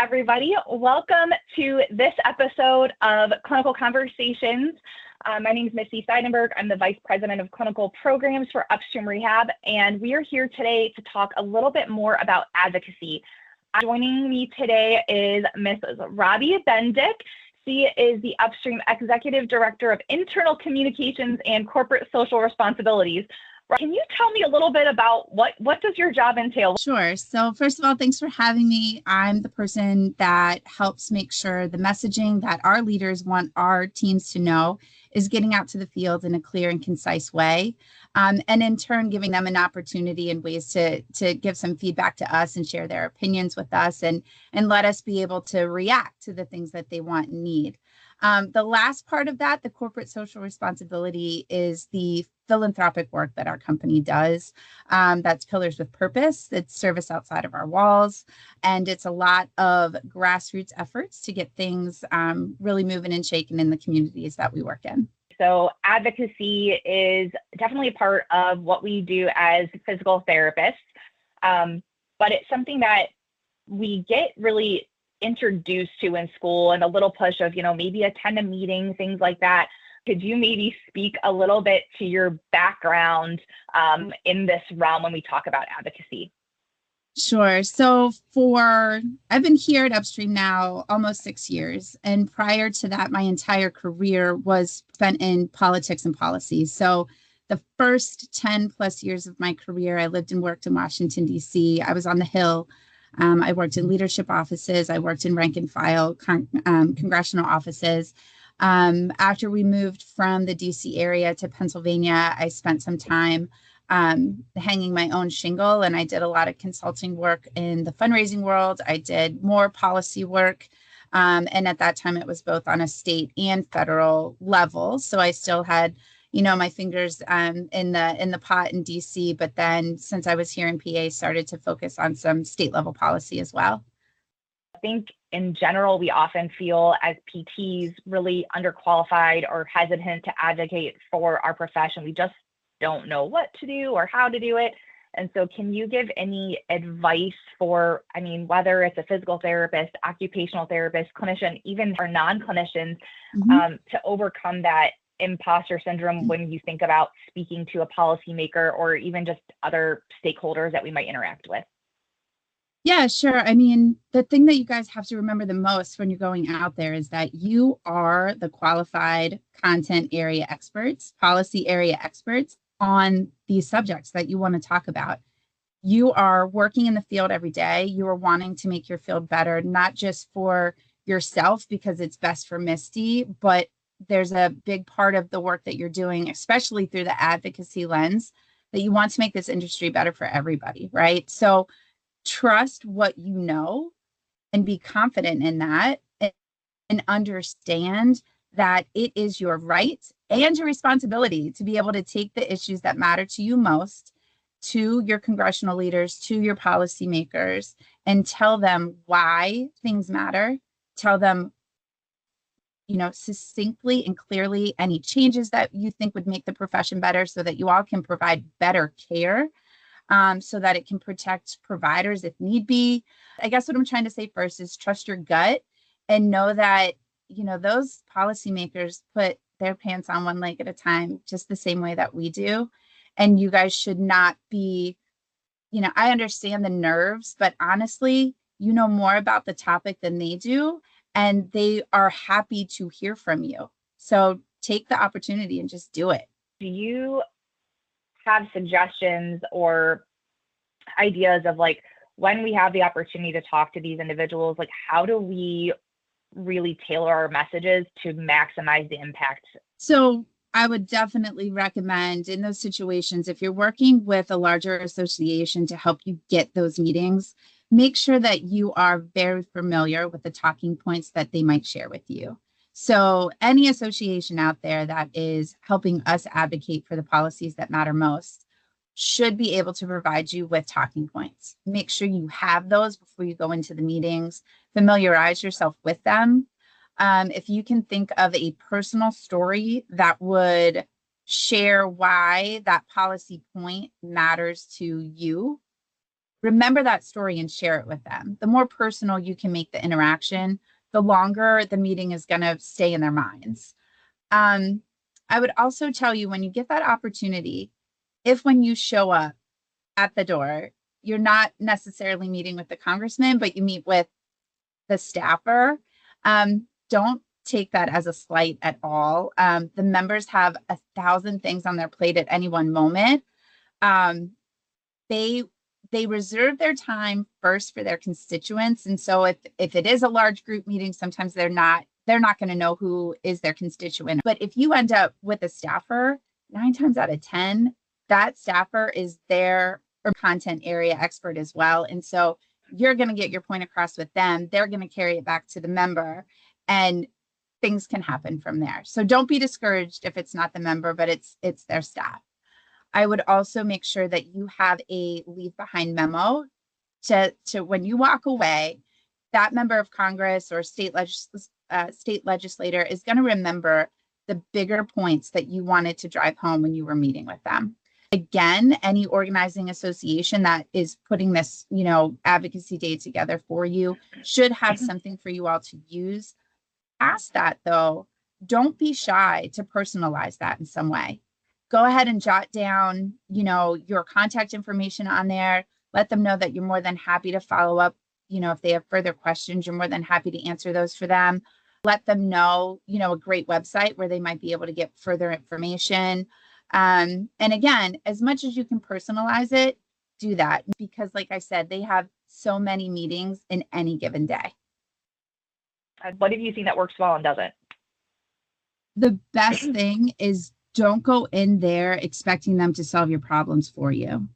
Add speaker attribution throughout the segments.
Speaker 1: everybody. Welcome to this episode of Clinical Conversations. My name is Misty Seidenberg. I'm the Vice President of Clinical Programs for Upstream Rehab, and we are here today to talk a little bit more about advocacy. Joining me today is Mrs. Robbe Bendick. She is the Upstream Executive Director of Internal Communications and Corporate Social Responsibilities. Can you tell me a little bit about what does your job entail?
Speaker 2: Sure. So first of all, thanks for having me. I'm the person that helps make sure the messaging that our leaders want our teams to know is getting out to the field in a clear and concise way. And in turn, giving them an opportunity and ways to give some feedback to us and share their opinions with us and let us be able to react to the things that they want and need. The last part of that, the corporate social responsibility, is the philanthropic work that our company does. That's Pillars with Purpose. It's service outside of our walls. And it's a lot of grassroots efforts to get things really moving and shaking in the communities that we work in.
Speaker 1: So advocacy is definitely a part of what we do as physical therapists, but it's something that we get really introduced to in school and a little push of, maybe attend a meeting, things like that. Could you maybe speak a little bit to your background in this realm when we talk about advocacy?
Speaker 2: Sure. So I've been here at Upstream now almost 6 years. And prior to that, my entire career was spent in politics and policy. So the first 10 plus years of my career, I lived and worked in Washington, D.C. I was on the Hill. I worked in leadership offices. I worked in rank and file congressional offices. After we moved from the DC area to Pennsylvania, I spent some time hanging my own shingle, and I did a lot of consulting work in the fundraising world. I did more policy work. And at that time, it was both on a state and federal level. So I still had my fingers in the pot in DC, but then since I was here in PA, started to focus on some state level policy as well.
Speaker 1: I think in general, we often feel as PTs really underqualified or hesitant to advocate for our profession. We just don't know what to do or how to do it. And so can you give any advice for, whether it's a physical therapist, occupational therapist, clinician, even for non-clinicians, to overcome that imposter syndrome when you think about speaking to a policymaker or even just other stakeholders that we might interact with?
Speaker 2: Yeah, sure. The thing that you guys have to remember the most when you're going out there is that you are the qualified content area experts, policy area experts on these subjects that you want to talk about. You are working in the field every day. You are wanting to make your field better, not just for yourself because it's best for Misty, but there's a big part of the work that you're doing, especially through the advocacy lens, that you want to make this industry better for everybody, right? So trust what you know and be confident in that and understand that it is your right and your responsibility to be able to take the issues that matter to you most to your congressional leaders, to your policymakers, and tell them why things matter. Tell them succinctly and clearly any changes that you think would make the profession better so that you all can provide better care, so that it can protect providers if need be. I guess what I'm trying to say first is trust your gut and know that, those policymakers put their pants on one leg at a time, just the same way that we do. And you guys should not be, I understand the nerves, but honestly, you know more about the topic than they do. And they are happy to hear from you. So take the opportunity and just do it.
Speaker 1: Do you have suggestions or ideas of when we have the opportunity to talk to these individuals, how do we really tailor our messages to maximize the impact?
Speaker 2: So I would definitely recommend in those situations, if you're working with a larger association to help you get those meetings, make sure that you are very familiar with the talking points that they might share with you. So any association out there that is helping us advocate for the policies that matter most should be able to provide you with talking points. Make sure you have those before you go into the meetings. Familiarize yourself with them. If you can think of a personal story that would share why that policy point matters to you, remember that story and share it with them. The more personal you can make the interaction, the longer the meeting is going to stay in their minds. I would also tell you, when you get that opportunity, if when you show up at the door, you're not necessarily meeting with the congressman, but you meet with the staffer, don't take that as a slight at all. The members have 1,000 things on their plate at any one moment. They reserve their time first for their constituents. And so if it is a large group meeting, sometimes they're not going to know who is their constituent. But if you end up with a staffer, 9 times out of 10, that staffer is their content area expert as well. And so you're going to get your point across with them. They're going to carry it back to the member, and things can happen from there. So don't be discouraged if it's not the member, but it's their staff. I would also make sure that you have a leave behind memo to when you walk away, that member of Congress or state legislator is going to remember the bigger points that you wanted to drive home when you were meeting with them. Again, any organizing association that is putting this, advocacy day together for you should have something for you all to use. Past that, though, don't be shy to personalize that in some way. Go ahead and jot down, your contact information on there. Let them know that you're more than happy to follow up. If they have further questions, you're more than happy to answer those for them. Let them know, a great website where they might be able to get further information. And again, as much as you can personalize it, do that, because like I said, they have so many meetings in any given day.
Speaker 1: What have you seen that works well and doesn't?
Speaker 2: The best thing is, don't go in there expecting them to solve your problems for you.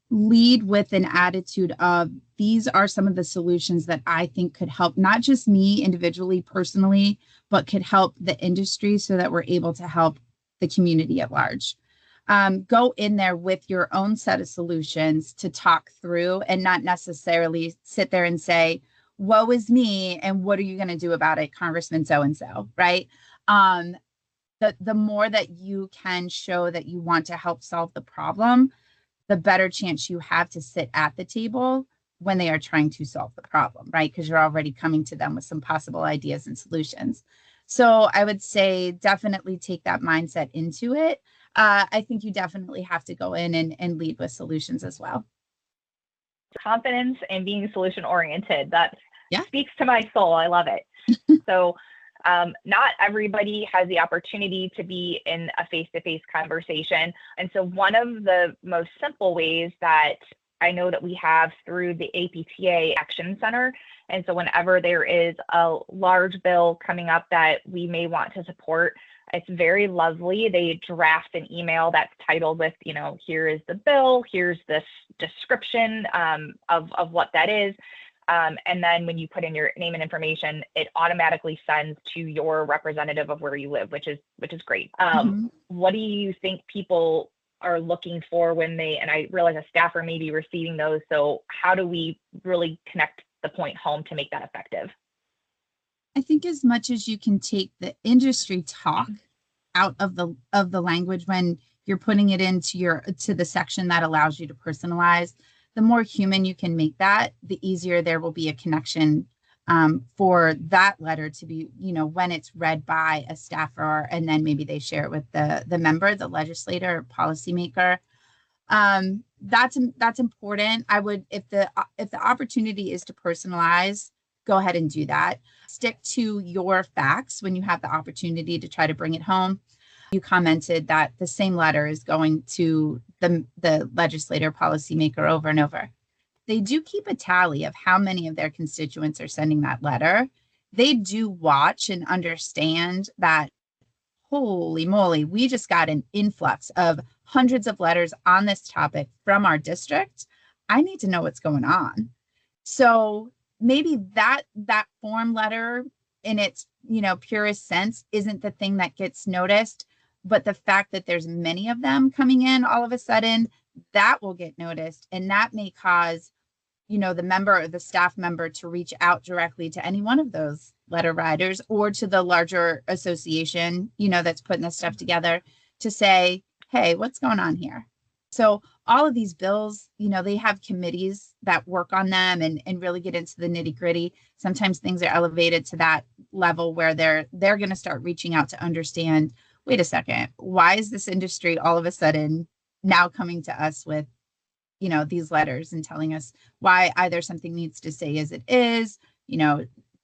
Speaker 2: Lead with an attitude of, these are some of the solutions that I think could help not just me individually, personally, but could help the industry so that we're able to help the community at large. Go in there with your own set of solutions to talk through, and not necessarily sit there and say, woe is me, and what are you going to do about it, Congressman so-and-so, right? The more that you can show that you want to help solve the problem, the better chance you have to sit at the table when they are trying to solve the problem, right? Because you're already coming to them with some possible ideas and solutions. So I would say definitely take that mindset into it. I think you definitely have to go in and lead with solutions as well.
Speaker 1: Confidence and being solution oriented. That speaks to my soul. I love it. So not everybody has the opportunity to be in a face-to-face conversation. And so one of the most simple ways that I know that we have through the APTA Action Center. And so whenever there is a large bill coming up that we may want to support, it's very lovely. They draft an email that's titled with, here is the bill, here's this description of what that is. And then when you put in your name and information, it automatically sends to your representative of where you live, which is great. What do you think people are looking for when and I realize a staffer may be receiving those. So how do we really connect the point home to make that effective?
Speaker 2: I think as much as you can take the industry talk out of the language when you're putting it into to the section that allows you to personalize, the more human you can make that, the easier there will be a connection for that letter to be, when it's read by a staffer, and then maybe they share it with the member, the legislator, or policymaker. That's important. I would, if the opportunity is to personalize, go ahead and do that. Stick to your facts when you have the opportunity to try to bring it home. You commented that the same letter is going to the legislator, policymaker over and over. They do keep a tally of how many of their constituents are sending that letter. They do watch and understand that, holy moly, we just got an influx of hundreds of letters on this topic from our district. I need to know what's going on. So maybe that form letter in its, purest sense isn't the thing that gets noticed, but the fact that there's many of them coming in all of a sudden, that will get noticed. And that may cause, the member or the staff member to reach out directly to any one of those letter writers or to the larger association, that's putting this stuff together to say, hey, what's going on here? So all of these bills, they have committees that work on them and really get into the nitty gritty. Sometimes things are elevated to that level where they're going to start reaching out to understand, wait a second, why is this industry all of a sudden now coming to us with, these letters and telling us why either something needs to stay as it is,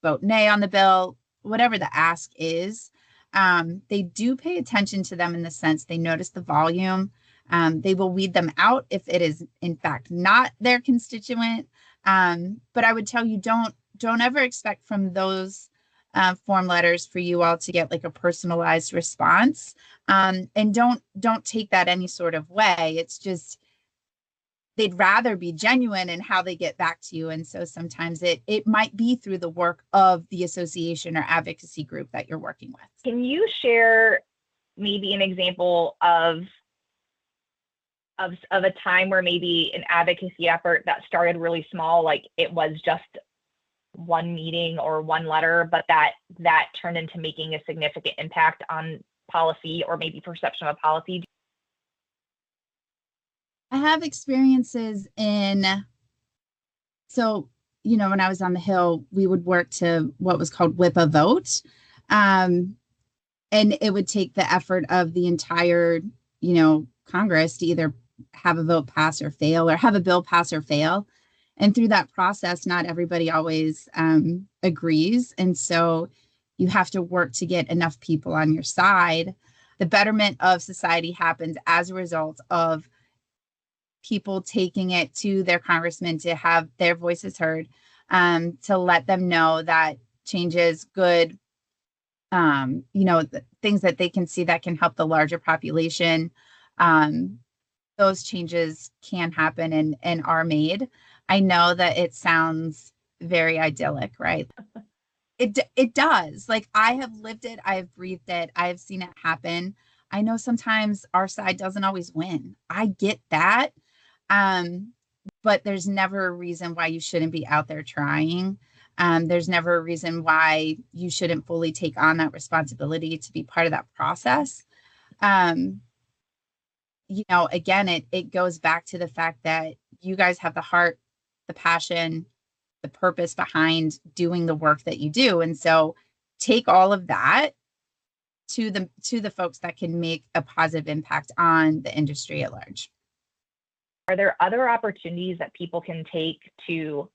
Speaker 2: vote nay on the bill, whatever the ask is. They do pay attention to them in the sense they notice the volume. They will weed them out if it is in fact not their constituent. But I would tell you, don't ever expect from those form letters for you all to get like a personalized response. And don't take that any sort of way. It's just they'd rather be genuine in how they get back to you. And so sometimes it might be through the work of the association or advocacy group that you're working with.
Speaker 1: Can you share maybe an example of a time where maybe an advocacy effort that started really small, like it was just one meeting or one letter, but that turned into making a significant impact on policy or maybe perception of policy?
Speaker 2: I have experiences when I was on the Hill, we would work to what was called whip a vote. And it would take the effort of the entire, Congress to either have a vote pass or fail, or have a bill pass or fail. And through that process, not everybody always agrees. And so you have to work to get enough people on your side. The betterment of society happens as a result of people taking it to their congressman to have their voices heard, to let them know that change is good, the things that they can see that can help the larger population. Those changes can happen and are made. I know that it sounds very idyllic, right? It does. Like, I have lived it, I have breathed it, I have seen it happen. I know sometimes our side doesn't always win. I get that. But there's never a reason why you shouldn't be out there trying. There's never a reason why you shouldn't fully take on that responsibility to be part of that process. Again, it goes back to the fact that you guys have the heart, the passion, the purpose behind doing the work that you do. And so take all of that to the folks that can make a positive impact on the industry at large.
Speaker 1: Are there other opportunities that people can take to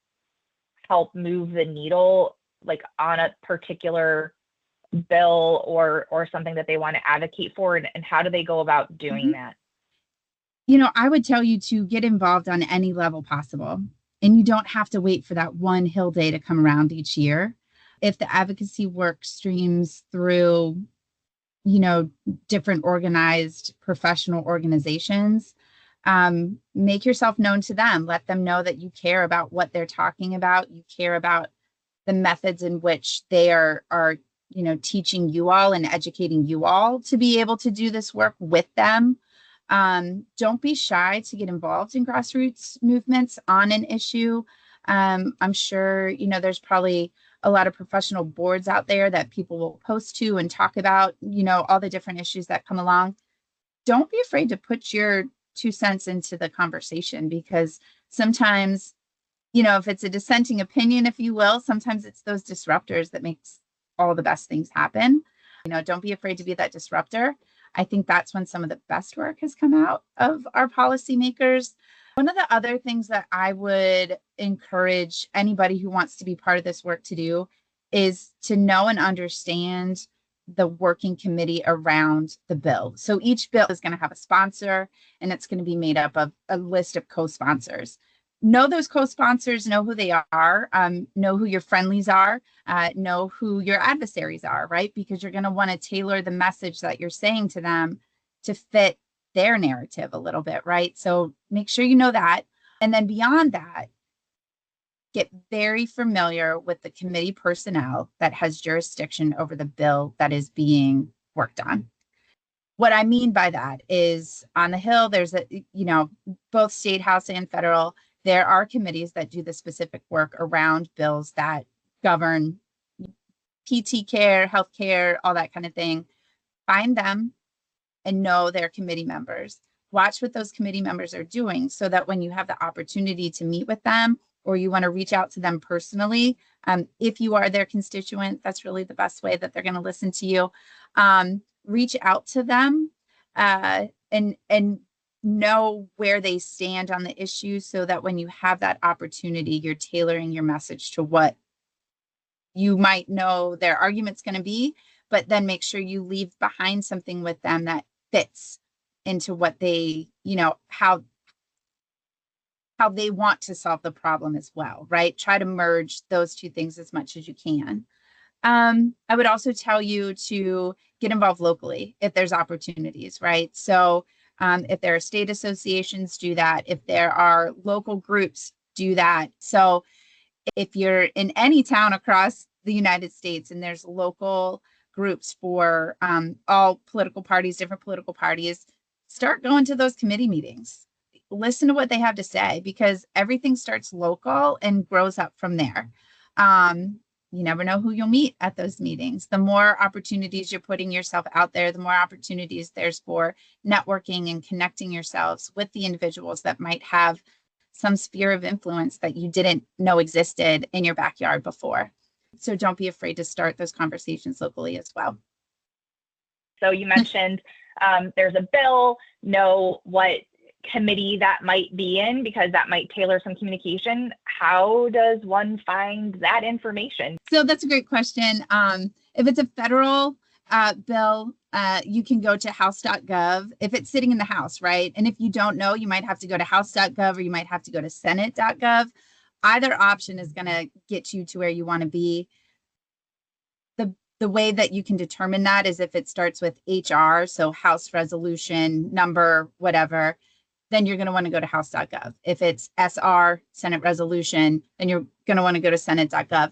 Speaker 1: help move the needle, like on a particular bill or something that they want to advocate for? And how do they go about doing that?
Speaker 2: I would tell you to get involved on any level possible. And you don't have to wait for that one Hill Day to come around each year. If the advocacy work streams through, different organized professional organizations, make yourself known to them. Let them know that you care about what they're talking about. You care about the methods in which they are teaching you all and educating you all to be able to do this work with them. Don't be shy to get involved in grassroots movements on an issue. I'm sure, there's probably a lot of professional boards out there that people will post to and talk about, all the different issues that come along. Don't be afraid to put your 2 cents into the conversation, because sometimes, if it's a dissenting opinion, if you will, sometimes it's those disruptors that makes all the best things happen. Don't be afraid to be that disruptor. I think that's when some of the best work has come out of our policymakers. One of the other things that I would encourage anybody who wants to be part of this work to do is to know and understand the working committee around the bill. So each bill is going to have a sponsor, and it's going to be made up of a list of co-sponsors. Know those co-sponsors, know who they are, know who your friendlies are, know who your adversaries are, right? Because you're going to want to tailor the message that you're saying to them to fit their narrative a little bit, right? So make sure you know that. And then beyond that, get very familiar with the committee personnel that has jurisdiction over the bill that is being worked on. What I mean by that is, on the Hill, there's both state house and federal, there are committees that do the specific work around bills that govern PT care, healthcare, all that kind of thing. Find them and know their committee members. watch what those committee members are doing so that when you have the opportunity to meet with them or you want to reach out to them personally, if you are their constituent, that's really the best way that they're going to listen to you. Reach out to them and know where they stand on the issue so that when you have that opportunity, you're tailoring your message to what you might know their argument's going to be, but then make sure you leave behind something with them that fits into what they, how they want to solve the problem as well, right? Try to merge those two things as much as you can. I would also tell you to get involved locally if there's opportunities, right? So if there are state associations, do that. If there are local groups, do that. So if you're in any town across the United States and there's local groups for all political parties, different political parties, start going to those committee meetings. Listen to what they have to say, because everything starts local and grows up from there. You never know who you'll meet at those meetings. The more opportunities you're putting yourself out there, the more opportunities there's for networking and connecting yourselves with the individuals that might have some sphere of influence that you didn't know existed in your backyard before. So don't be afraid to start those conversations locally as well.
Speaker 1: So you mentioned there's a bill, know what committee that might be in, because that might tailor some communication. How does one find that information?
Speaker 2: So that's a great question. If it's a federal bill, you can go to house.gov if it's sitting in the House, right? And if you don't know, you might have to go to house.gov or you might have to go to senate.gov. Either option is going to get you to where you want to be. The way that you can determine that is if it starts with HR, so House Resolution number, whatever, then you're going to want to go to house.gov. If it's SR, Senate Resolution, then you're going to want to go to senate.gov.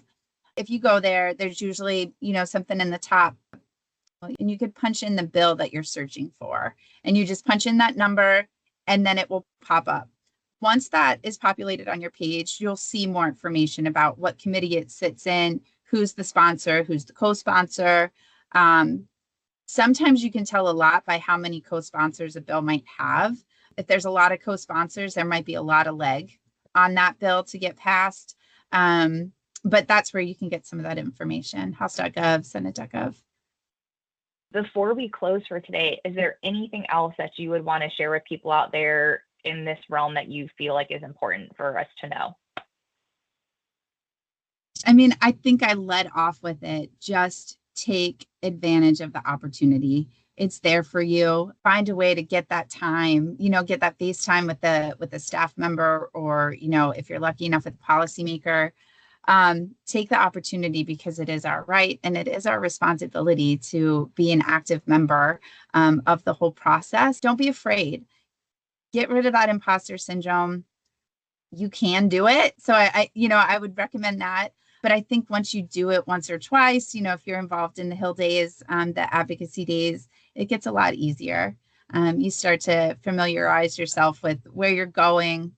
Speaker 2: If you go there, there's usually, something in the top, and you could punch in the bill that you're searching for, and you just punch in that number, and then it will pop up. Once that is populated on your page, you'll see more information about what committee it sits in, who's the sponsor, who's the co-sponsor. Sometimes you can tell a lot by how many co-sponsors a bill might have. If there's a lot of co-sponsors, there might be a lot of leg on that bill to get passed. But that's where you can get some of that information, house.gov, senate.gov.
Speaker 1: Before we close for today, is there anything else that you would want to share with people out there in this realm that you feel like is important for us to know?
Speaker 2: I think I led off with it. Just take advantage of the opportunity. It's there for you. Find a way to get that time, get that FaceTime with the staff member, or, if you're lucky enough with a policymaker, take the opportunity, because it is our right and it is our responsibility to be an active member of the whole process. Don't be afraid. Get rid of that imposter syndrome. You can do it. So I would recommend that. But I think once you do it once or twice, if you're involved in the Hill Days, the advocacy days, it gets a lot easier. You start to familiarize yourself with where you're going,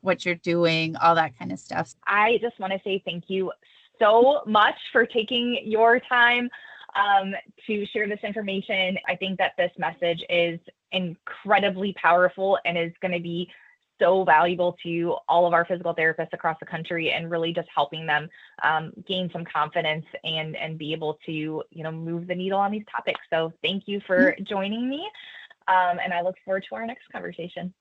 Speaker 2: what you're doing, all that kind of stuff.
Speaker 1: I just want to say thank you so much for taking your time to share this information. I think that this message is incredibly powerful and is going to be so valuable to all of our physical therapists across the country, and really just helping them gain some confidence and be able to, move the needle on these topics. So thank you for joining me. And I look forward to our next conversation.